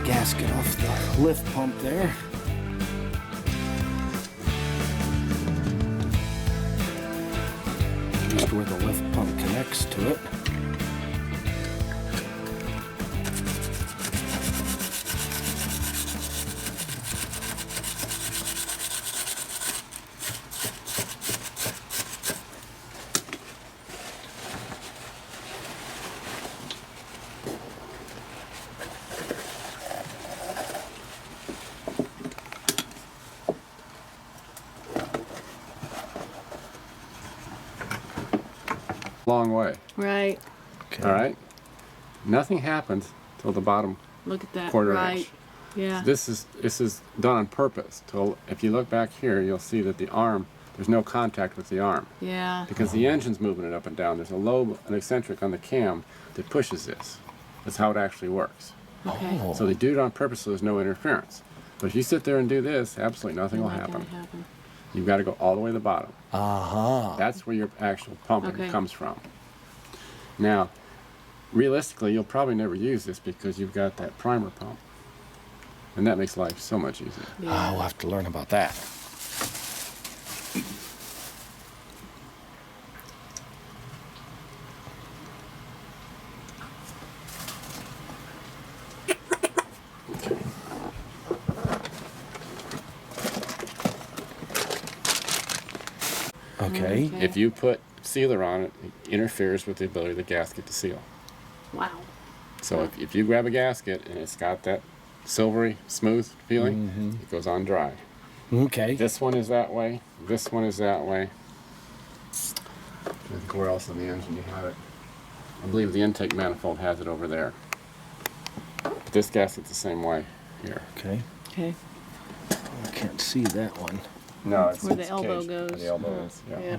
gasket off the lift pump there. Just where the lift pump connects to it. Long way. Right. Okay. All right. Nothing happens till the bottom Look at that. quarter Right. inch. Yeah. This is done on purpose. If you look back here, you'll see that the arm, there's no contact with the arm Yeah. because the engine's moving it up and down. There's a lobe, an eccentric on the cam that pushes this. That's how it actually works. Okay. Oh. So they do it on purpose so there's no interference. But if you sit there and do this, absolutely nothing will Not happen. gonna happen. You've got to go all the way to the bottom. Uh-huh. That's where your actual pumping Okay. comes from. Now, realistically, you'll probably never use this because you've got that primer pump. And that makes life so much easier. Yeah. We'll have to learn about that. Okay. Okay. If you put sealer on it, it interferes with the ability of the gasket to seal. Wow. So if you grab a gasket and it's got that silvery, smooth feeling, it goes on dry. Okay. This one is that way. This one is that way. I think where else in the engine you have it? I believe the intake manifold has it over there. But this gasket's the same way here. Okay. Okay. I can't see that one. No, It's where the elbow caged where goes. the elbow is. Yeah. Yeah.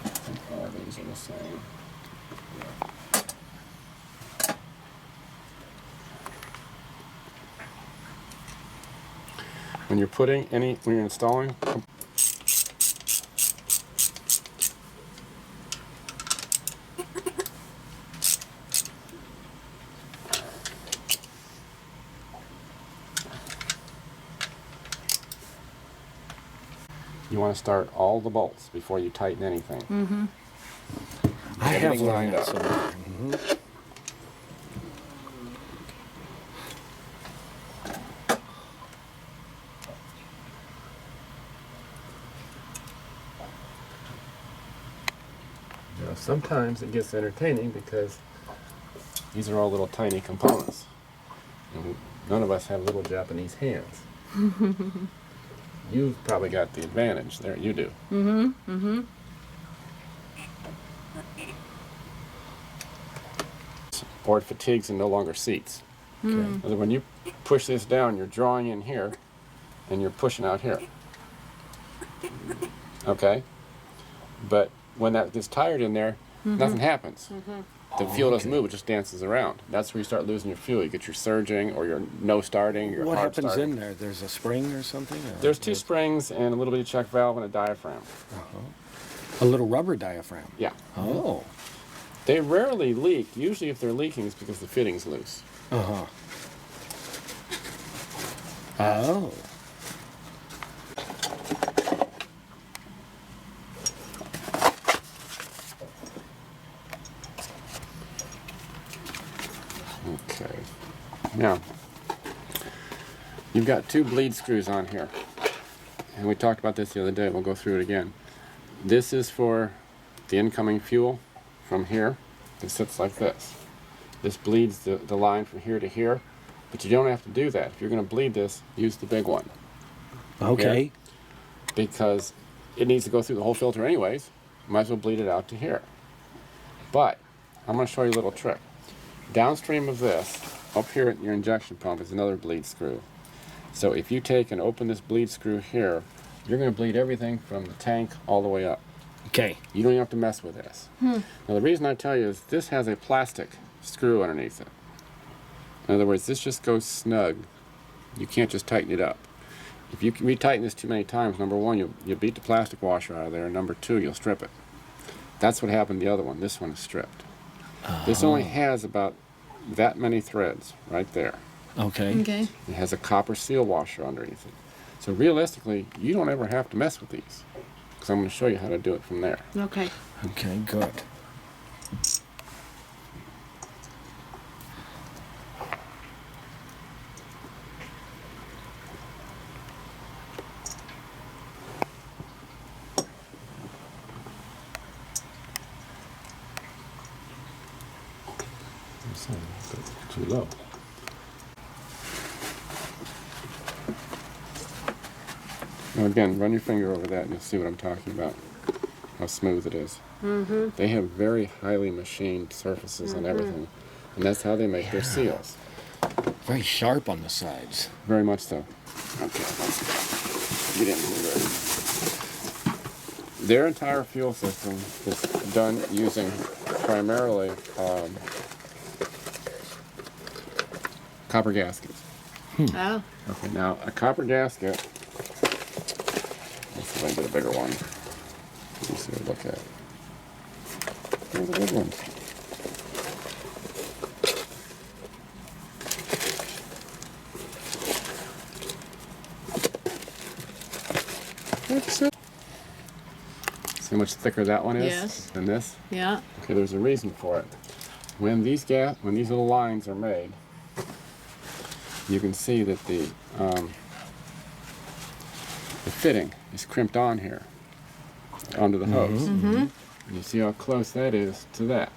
I think all these are the same. When you're installing, you want to start all the bolts before you tighten anything. Mm-hmm. I have Everything learned lined that up. somewhere. Mhm. You know, sometimes it gets entertaining because these are all little tiny components. And none of us have little Japanese hands. You've probably got the advantage there. You do. Mm-hmm. Mm-hmm. Or it fatigues and no longer seats. Okay. When you push this down, you're drawing in here and you're pushing out here. Okay? But when that gets tired in there, nothing happens. The fuel doesn't move, it just dances around. That's where you start losing your fuel. You get your surging or your no starting, your What hard happens starting. in there? There's a spring or something? Or There's two springs and a little bit of check valve and a diaphragm. A little rubber diaphragm. Yeah. Oh. They rarely leak. Usually if they're leaking, it's because the fitting's loose. Uh-huh. Oh. Okay. Now, you've got two bleed screws on here. And we talked about this the other day. We'll go through it again. This is for the incoming fuel from here. It sits like this. This bleeds the line from here to here. But you don't have to do that. If you're going to bleed this, use the big one. Okay. Because it needs to go through the whole filter anyways. Might as well bleed it out to here. But I'm going to show you a little trick. Downstream of this, up here at your injection pump, is another bleed screw. So if you take and open this bleed screw here, you're going to bleed everything from the tank all the way up. Okay. You don't even have to mess with this. Now the reason I tell you is this has a plastic screw underneath it. In other words, this just goes snug. You can't just tighten it up. If you retighten this too many times, number one, you'll beat the plastic washer out of there, and number two, you'll strip it. That's what happened to the other one. This one is stripped. This only has about that many threads right there. Okay. Okay. It has a copper seal washer underneath it. So realistically, you don't ever have to mess with these, because I'm going to show you how to do it from there. Okay. Okay, good. Too low. Now again, run your finger over that and you'll see what I'm talking about. How smooth it is. Mm-hmm. They have very highly machined surfaces on everything, and that's how they make their seals. Very sharp on the sides. Very much so. Okay, let's get in here. Their entire fuel system is done using primarily copper gaskets. Oh. Okay, now a copper gasket, let's see if I can get a bigger one. Let me see what I look at. Here's a big one. See how much thicker that one is Yes. than this? Yeah. Okay, there's a reason for it. When these little lines are made, you can see that the fitting is crimped on here, onto the hose. Mm-hmm. And you see how close that is to that.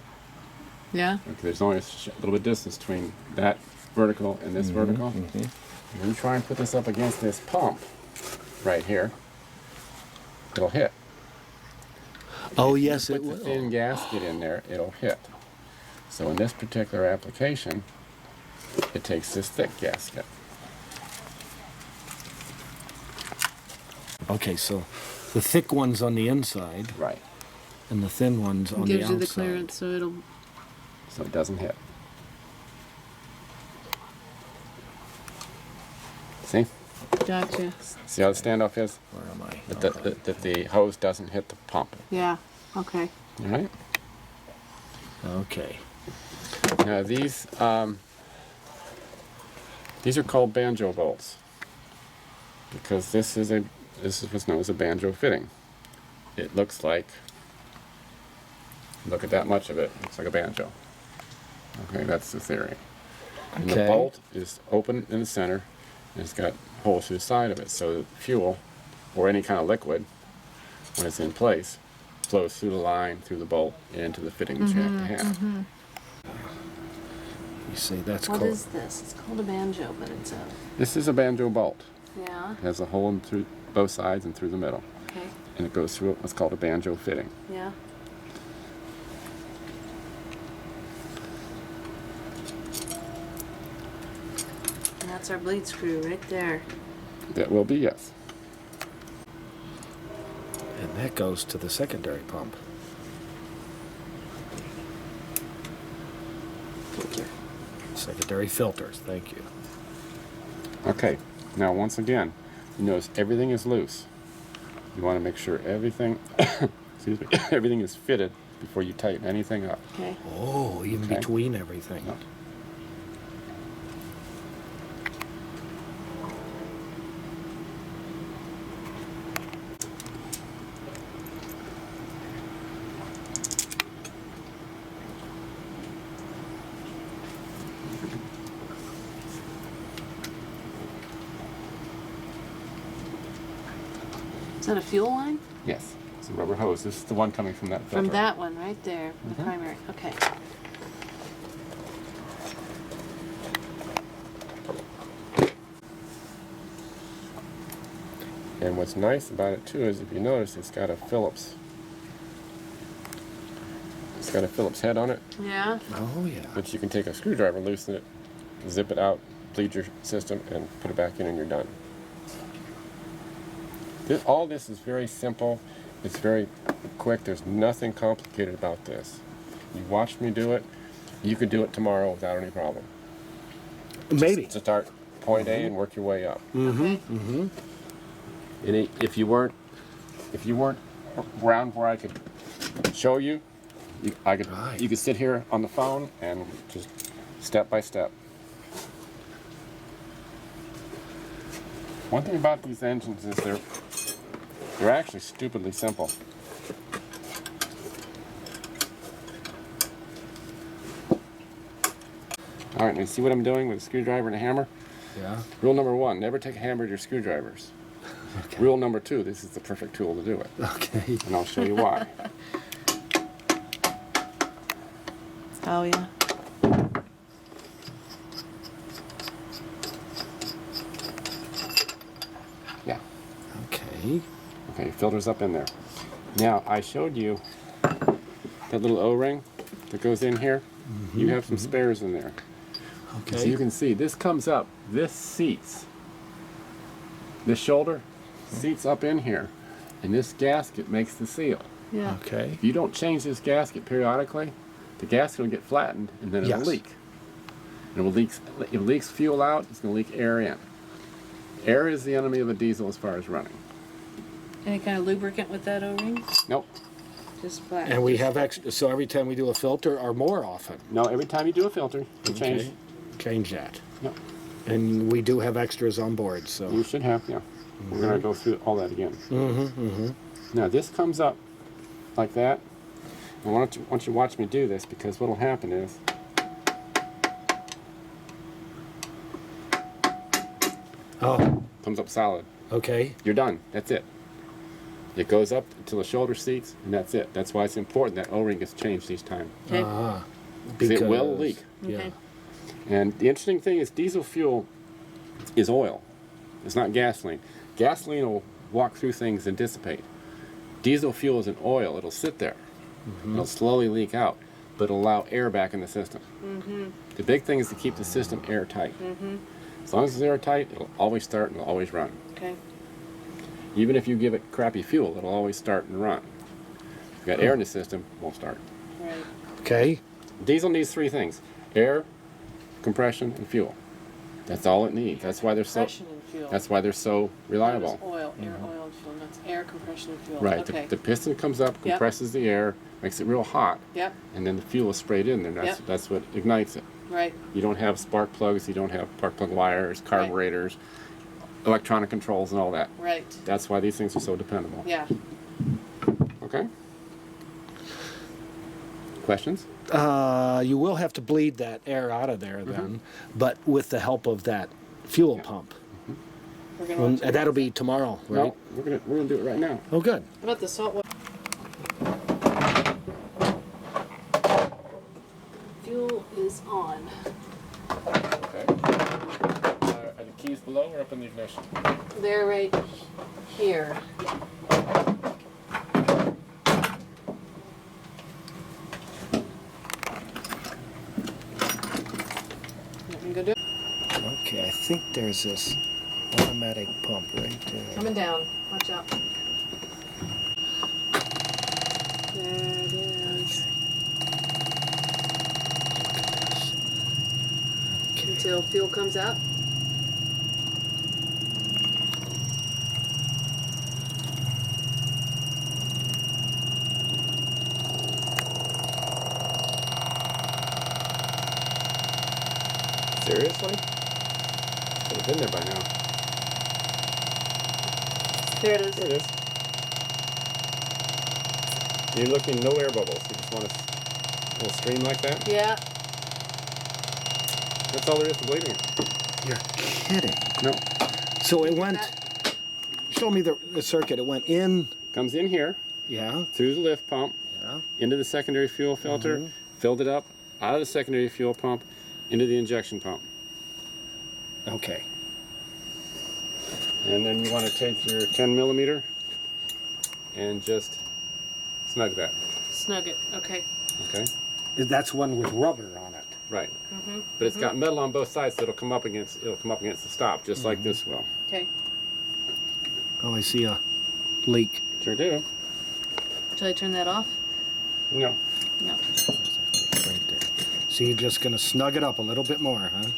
Yeah. Okay, there's only a little bit of distance between that vertical and this vertical. When you try and put this up against this pump right here, it'll hit. Oh, yes, it Put the will. thin gasket in there, it'll hit. So in this particular application, it takes this thick gasket. Okay, so the thick one's on the inside Right. and the thin one's on the Gives outside. you the clearance, so it'll. So it doesn't hit. See? Gotcha. See how the standoff is? Where am I? That the hose doesn't hit the pump. Yeah. Okay. All right? Okay. Now these are called banjo bolts because this is what's known as a banjo fitting. It looks like, look at that much of it, looks like a banjo. Okay, that's the theory. And the Okay. bolt is open in the center and it's got holes through the side of it, so that fuel or any kind of liquid, when it's in place, flows through the line, through the bolt, into the fitting that you have to have. You see, that's What called. is this? It's called a banjo, but it's a. This is a banjo bolt. Yeah. It has a hole in through both sides and through the middle. Okay. And it goes through what's called a banjo fitting. Yeah. And that's our bleed screw right there. That will be yes. And that goes to the secondary pump. Secondary filters, thank you. Okay, now once again, you notice everything is loose. You want to make sure everything, excuse me, everything is fitted before you tighten anything up. Okay. Oh, even Okay. between everything. No. Is that a fuel line? Yes, it's a rubber hose. This is the one coming from that filter. From that one right there, the primary. Okay. And what's nice about it too is if you notice it's got a Phillips. It's got a Phillips head on it, Yeah. Oh, yeah. which you can take a screwdriver, loosen it, zip it out, bleed your system, and put it back in and you're done. All this is very simple. It's very quick. There's nothing complicated about this. You watched me do it. You could do it tomorrow without any problem. Maybe. To start point A and work your way up. Okay. And if you weren't around where I could show you, Right. you could sit here on the phone and just step by step. One thing about these engines is they're actually stupidly simple. All right, now you see what I'm doing with a screwdriver and a hammer? Yeah. Rule number 1, never take a hammer to your screwdrivers. Okay. Rule number 2, this is the perfect tool to do it. Okay. And I'll show you why. Oh, yeah. Yeah. Okay. Okay, filter's up in there. Now, I showed you that little O-ring that goes in here. You have some spares in there. Okay. So you can see this comes up, this seats. This shoulder seats up in here, and this gasket makes the seal. Yeah. Okay. If you don't change this gasket periodically, the gasket will get flattened and then it'll Yes. leak. And if it leaks fuel out, it's going to leak air in. Air is the enemy of a diesel as far as running. Any kind of lubricant with that O-ring? Nope. Just black. And we have extra, so every time we do a filter or more often, No, every time you do a filter, you change. okay, change that. Yep. And we do have extras on board, so. You should have, yeah. We're going to go through all that again. Now this comes up like that. I want you to watch me do this, because what will happen is Oh, comes up solid. okay. You're done. That's it. It goes up until the shoulder seats, and that's it. That's why it's important that O-ring gets changed each time. Okay. Ah. Because it will leak. Yeah. Okay. And the interesting thing is diesel fuel is oil. It's not gasoline. Gasoline will walk through things and dissipate. Diesel fuel is an oil. It'll sit there. It'll slowly leak out, but it'll allow air back in the system. The big thing is to keep the system airtight. As long as it's airtight, it'll always start and it'll always run. Okay. Even if you give it crappy fuel, it'll always start and run. If you got air in the system, it won't start. Right. Okay. Diesel needs 3 things: air, compression, and fuel. That's all it needs. That's why they're so. Compression and fuel. That's why they're so Not reliable. just oil, air, oil, and fuel. That's air, compression, and fuel. Right. Okay. The piston comes up, compresses the air, makes it real hot, Yep. and then the fuel is sprayed in there. Yep. That's what ignites it. Right. You don't have spark plugs. You don't have spark plug wires, carburetors, electronic controls, and all that. Right. That's why these things are so dependable. Yeah. Okay. Questions? You will have to bleed that air out of there then, but with the help of that fuel pump. We're gonna watch it. That'll be tomorrow, right? No, we're gonna do it right now. Oh, good. How about the salt water? Fuel is on. Okay. Are the keys below or up in the ignition? They're right here. Let me go do it. Okay, I think there's this automatic pump right there. Coming down. Watch out. There it is. Until fuel comes up. Seriously? Should have been there by now. There it is. There it is. You're looking no air bubbles. You just want a little stream like that. Yeah. That's all there is to bleeding it. You're kidding. No. So it went, show me the circuit. It went in, Comes in here yeah, through the lift pump yeah. into the secondary fuel filter, filled it up out of the secondary fuel pump into the injection pump. Okay. And then you want to take your 10 millimeter and just snug that. Snug it. Okay. Okay. That's one with rubber on it. Right. But it's got metal on both sides, so it'll come up against the stop, just like this will. Okay. Oh, I see a leak. Sure do. Shall I turn that off? No. No. Right there. So you're just gonna snug it up a little bit more, huh?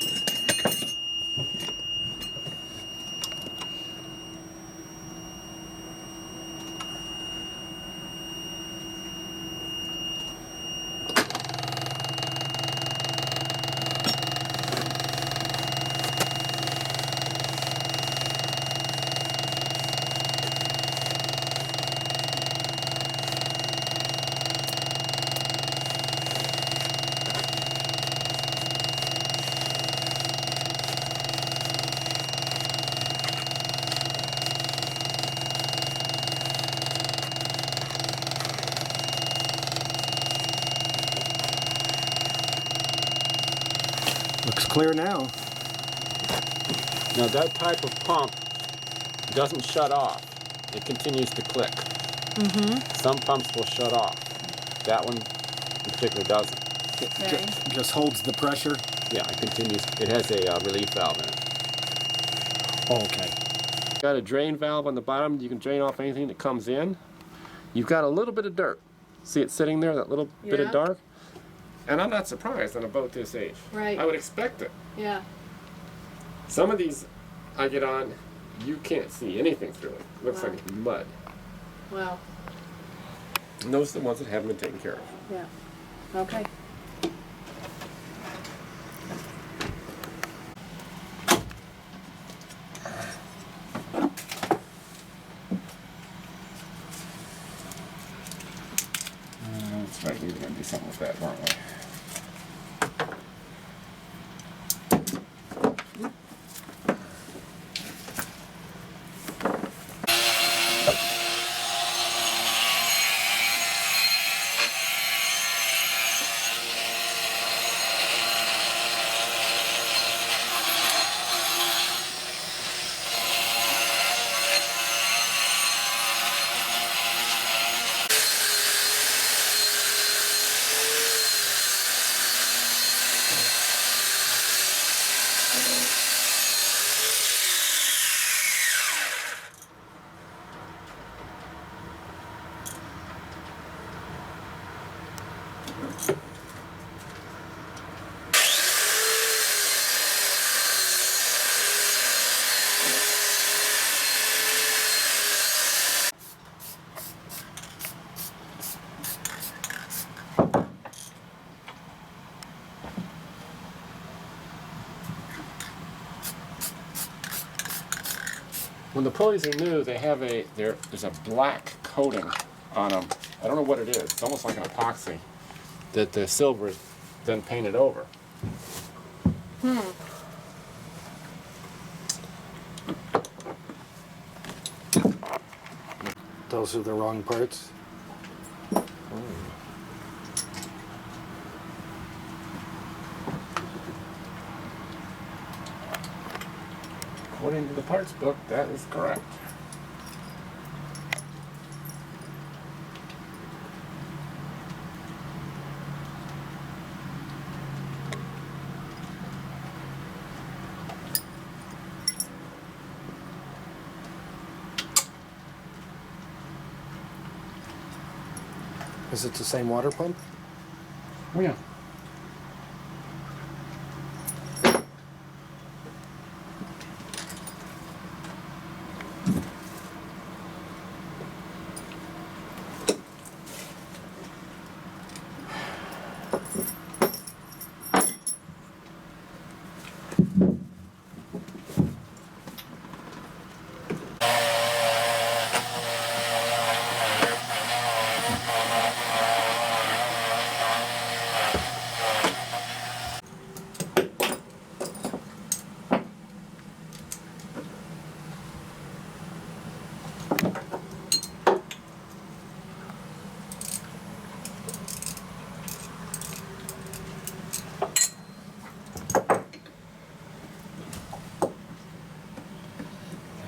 clear now. Now that type of pump doesn't shut off. It continues to click. Some pumps will shut off. That one in particular doesn't. It Okay. just holds the pressure. Yeah, it continues. It has a relief valve in it. Okay. Got a drain valve on the bottom. You can drain off anything that comes in. You've got a little bit of dirt. See it sitting there, that little bit of Yeah. dark? And I'm not surprised on a boat this age. Right. I would expect it. Yeah. Some of these I get on, you can't see anything through it. Looks Wow. like it's mud. Wow. And those are the ones that haven't been taken care of. Yeah. Okay. That's right, we were going to do something with that, weren't we? When the pulleys are new, they have there's a black coating on them. I don't know what it is. It's almost like an epoxy that the silver is then painted over. Those are the wrong parts. According to the parts book, that is correct. Is it the same water pump? Oh yeah.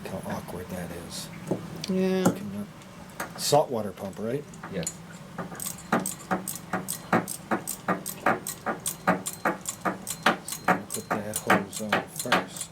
Look how awkward that is. Yeah. Saltwater pump, right? Yes. So we're gonna put that hose on first.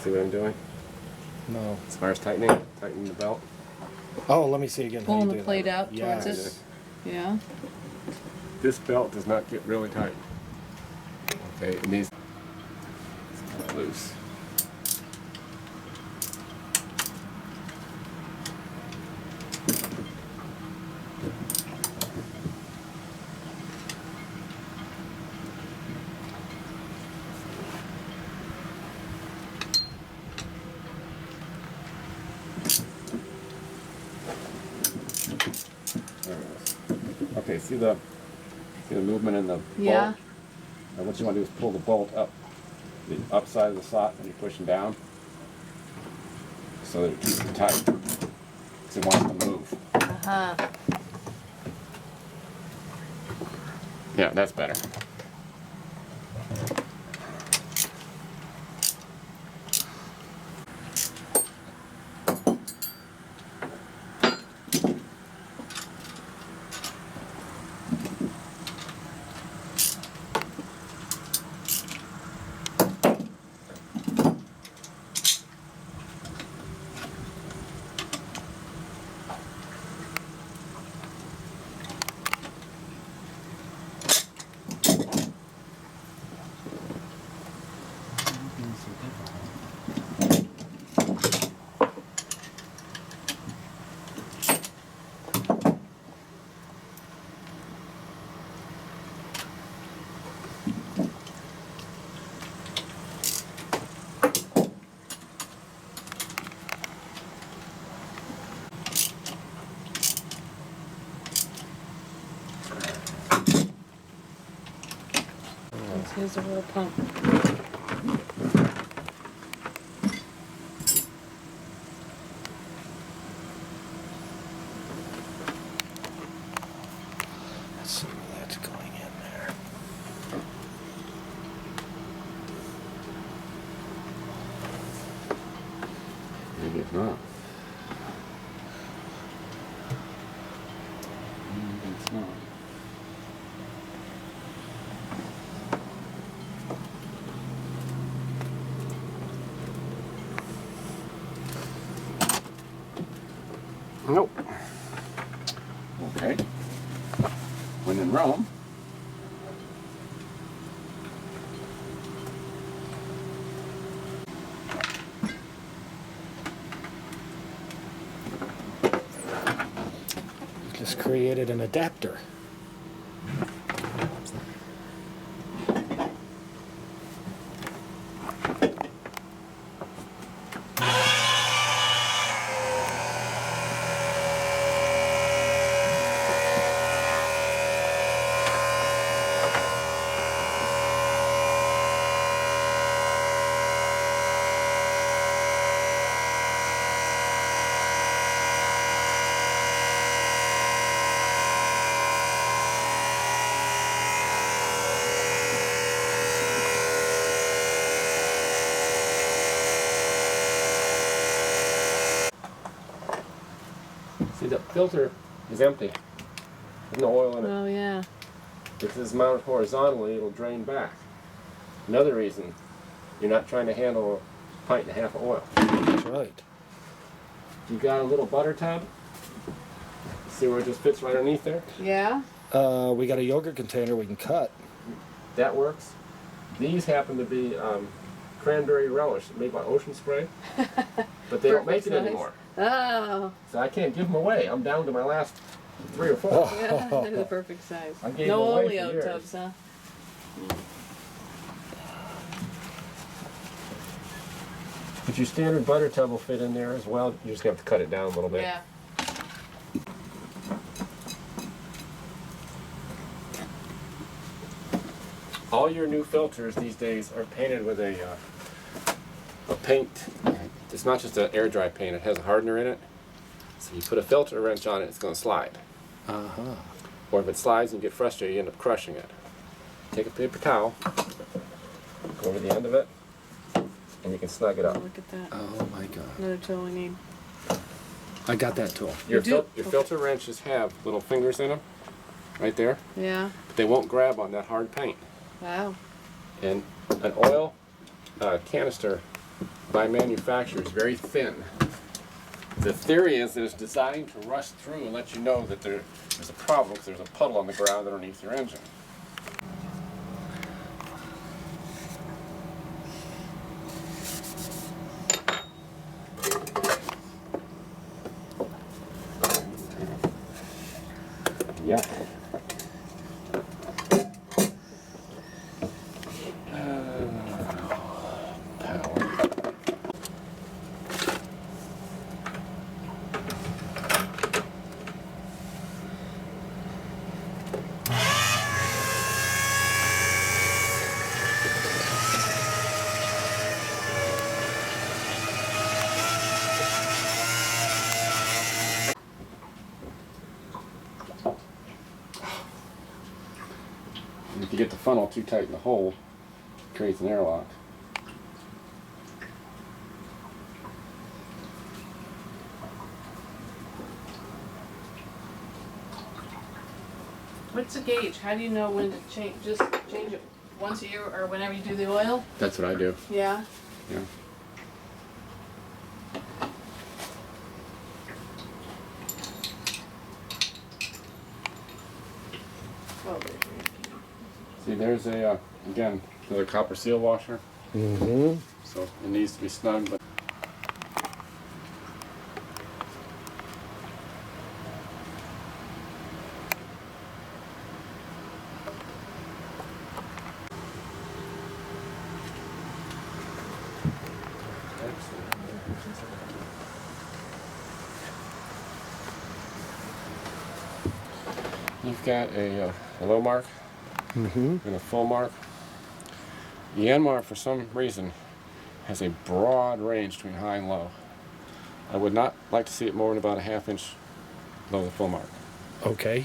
See what I'm doing? No. As far as tightening the belt. Oh, let me see again. how you Pulling do the that. plate out Yeah. towards it. Yeah. This belt does not get really tight. Okay, it needs loose. There it is. Okay, see the movement in the Yeah. bolt? And what you want to do is pull the bolt up, the upside of the slot when you're pushing down, so that it keeps it tight. Because it wants to move. Uh-huh. Yeah, that's better. Here's a little pump. Let's see where that's going in there. Maybe it's not. Maybe it's not. Nope. Okay. When in Rome. Just created an adapter. See, the filter is empty. There's no oil in it. Oh, yeah. If this is mounted horizontally, it'll drain back. Another reason, you're not trying to handle a pint and a half of oil. That's right. You got a little butter tub. See where it just fits right underneath there? Yeah? We got a yogurt container we can cut. That works. These happen to be cranberry relish made by Ocean Spray, but they don't make it Perfect size. anymore. Oh. So I can't give them away. I'm down to my last 3 or 4. Oh. Yeah, they're the perfect size. I gave No them away for oleo years. tubs, huh? But your standard butter tub will fit in there as well. You just have to cut it down a little bit. Yeah. All your new filters these days are painted with a paint. It's not just an air dry paint. It has a hardener in it. So you put a filter wrench on it, it's going to slide. Uh-huh. Or if it slides and you get frustrated, you end up crushing it. Take a paper towel, go over the end of it, and you can snug it Oh, up. look at that. Oh my God. Another tool we need. I got that tool. Your, do? your Okay. filter wrenches have little fingers in them, right there. Yeah. But they won't grab on that hard paint. Wow. And an oil canister by manufacturer is very thin. The theory is that it's designed to rush through and let you know that there's a problem because there's a puddle on the ground underneath your engine. Yeah. Power. If you get the funnel too tight in the hole, it creates an airlock. What's the gauge? How do you know when to change? Just change it once a year or whenever you do the oil? That's what I do. Yeah. Yeah. Well, See, there's a, again, another copper seal washer. Mm-hmm. So it needs to be snug, but you've got a low mark Mm-hmm. and a full mark. The end mark, for some reason, has a broad range between high and low. I would not like to see it more than about a ½ inch below the full mark. Okay.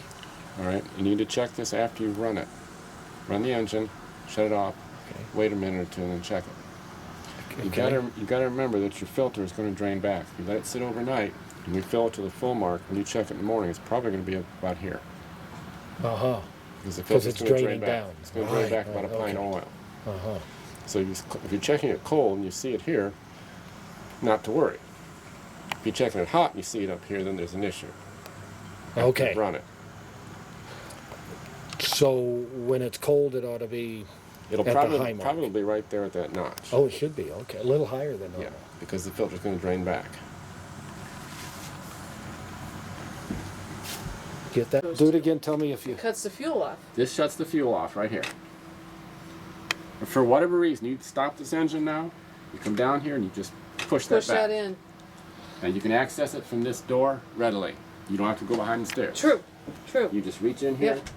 All right, you need to check this after you run it. Run the engine, shut it off, Okay. wait a minute or two, and then check it. Okay. You gotta remember that your filter is going to drain back. If you let it sit overnight and you fill it to the full mark, when you check it in the morning, it's probably going to be about here. Uh-huh. Because the 'Cause filter's it's going to drain draining back. down. It's going to drain Right, back about a right, pint okay. of oil. Uh-huh. So if you're checking it cold and you see it here, not to worry. If you're checking it hot and you see it up here, then there's an issue. Okay. Run it. So when it's cold, it ought to be. It'll At the high mark. probably be right there at that notch. Oh, it should be. Okay. A little higher than Yeah, normal. because the filter's going to drain back. Get that? Do it again. Tell me if you. cuts the fuel off. This shuts the fuel off right here. If for whatever reason you stop this engine now, you come down here and you just push that Push back. that in. And you can access it from this door readily. You don't have to go behind the stairs. True. True. You just reach in here. Yep.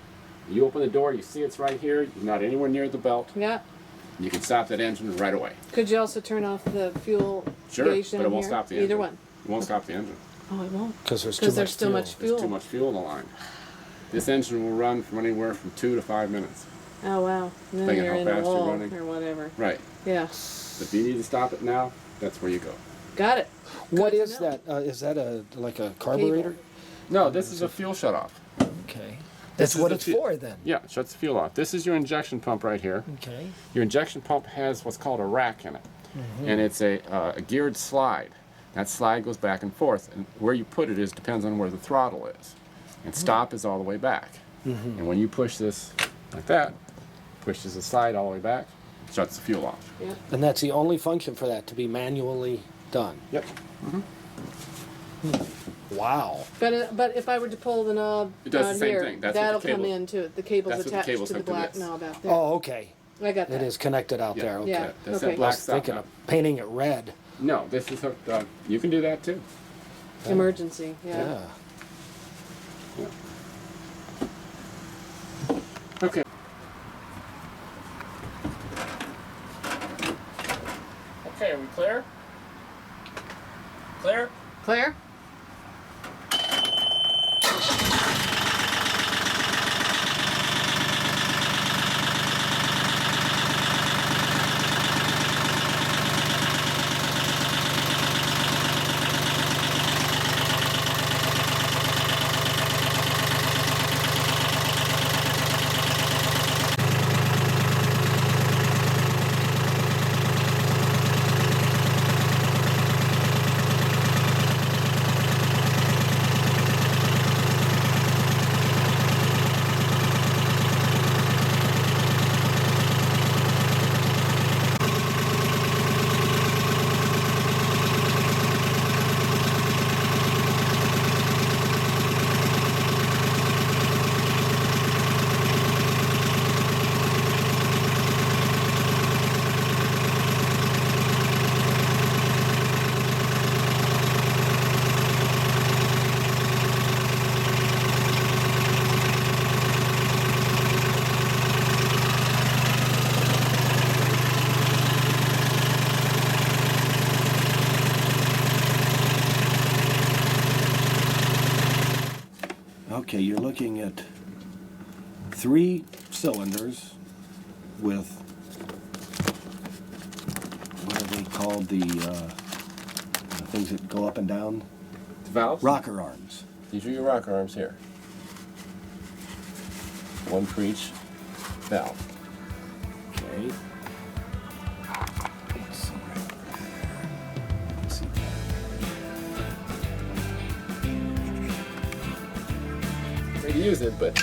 You open the door, you see it's right here. You're not anywhere near the belt. Yeah. You can stop that engine right away. Could you also turn off the fuel Sure, gauge but down it won't here? stop the engine. Either one. It won't stop the engine. Oh, it won't. Because there's too Because much there's still fuel. much fuel. There's too much fuel in the line. This engine will run from anywhere from 2 to 5 minutes. Oh wow. And then Depending you're on in how a fast you're wall running. or whatever. Right. Yeah. But if you need to stop it now, that's where you go. Got it. What Good to is know. that? Is that like a carburetor? No, this is a fuel shutoff. Okay. This That's is what the it's fu- for then. Yeah, it shuts the fuel off. This is your injection pump right here. Okay. Your injection pump has what's called a rack in it. And it's a geared slide. That slide goes back and forth. And where you put it depends on where the throttle is. And stop is all the way back. And when you push this like that, pushes the slide all the way back, shuts the fuel off. Yeah. And that's the only function for that, to be manually done. Yep. Wow. But if I were to pull the knob It does out the same here, thing. That's what that'll the come cable- into it. The cable's that's what the attached cable's to the hooked to black this. knob out there. Oh, okay. I got that. It is connected out Yeah. there. Okay. Yeah. That's Okay. that I black was stop thinking knob. of painting it red. No, this is hooked. You can do that too. Emergency. Yeah. Yeah. Okay. Okay, are we clear? Clear? Claire? Okay, you're looking at 3 cylinders with, what are they called, the things that go up and down? Valves? Rocker arms. These are your rocker arms here. One for each valve. Okay. Let's see right there. Let's see that. Free to use it, but